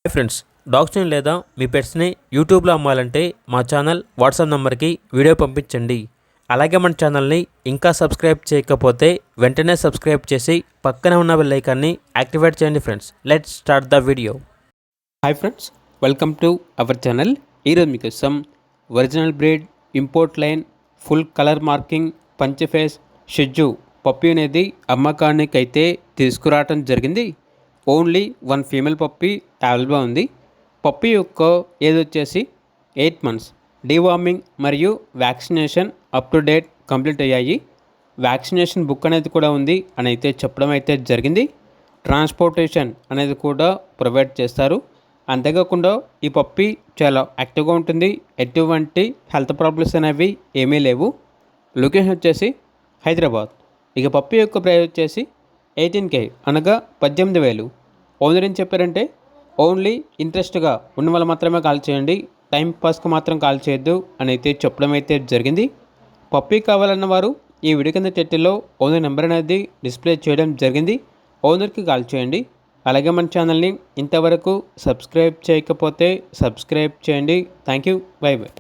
Hi friends, డాగ్స్ని లేదా మీ పెట్స్ని యూట్యూబ్లో అమ్మాలంటే మా ఛానల్ వాట్సాప్ నెంబర్కి వీడియో పంపించండి. అలాగే మన ఛానల్ని ఇంకా సబ్స్క్రైబ్ చేయకపోతే వెంటనే సబ్స్క్రైబ్ చేసి పక్కనే ఉన్న బెల్ ఐకాన్ని యాక్టివేట్ చేయండి. Friends, let's start the video. Hi friends, welcome to our channel. ఈరోజు మీకోసం original breed, import line, full colour marking, punch face shih tzu puppy అనేది అమ్మకానికి అయితే తీసుకురావటం జరిగింది. ఓన్లీ 1 ఫీమేల్ పప్పీ అవైలబుల్గా ఉంది. పప్పీ యొక్క ఏజ్ వచ్చేసి 8 months. డీవార్మింగ్ మరియు vaccination up to date complete అయ్యాయి. వ్యాక్సినేషన్ బుక్ అనేది కూడా ఉంది అని అయితే చెప్పడం అయితే జరిగింది. ట్రాన్స్పోర్టేషన్ అనేది కూడా ప్రొవైడ్ చేస్తారు. అంతేకాకుండా ఈ పప్పీ చాలా యాక్టివ్గా ఉంటుంది. ఎటువంటి హెల్త్ ప్రాబ్లమ్స్ అనేవి ఏమీ లేవు. లొకేషన్ వచ్చేసి హైదరాబాద్. ఇక పప్పీ యొక్క ప్రైస్ వచ్చేసి 18K అనగా 18,000. ఓనర్ ఏం చెప్పారంటే ఓన్లీ ఇంట్రెస్ట్గా ఉన్న వాళ్ళు మాత్రమే కాల్ చేయండి, టైం పాస్కి మాత్రం కాల్ చేయొద్దు అని అయితే చెప్పడం అయితే జరిగింది. పప్పీ కావాలన్న వారు ఈ వీడియో కింద టైటిల్లో ఓనర్ నెంబర్ అనేది డిస్ప్లే చేయడం జరిగింది. ఓనర్కి కాల్ చేయండి. అలాగే మన ఛానల్ని ఇంతవరకు సబ్స్క్రైబ్ చేయకపోతే సబ్స్క్రైబ్ చేయండి. Thank you. By by.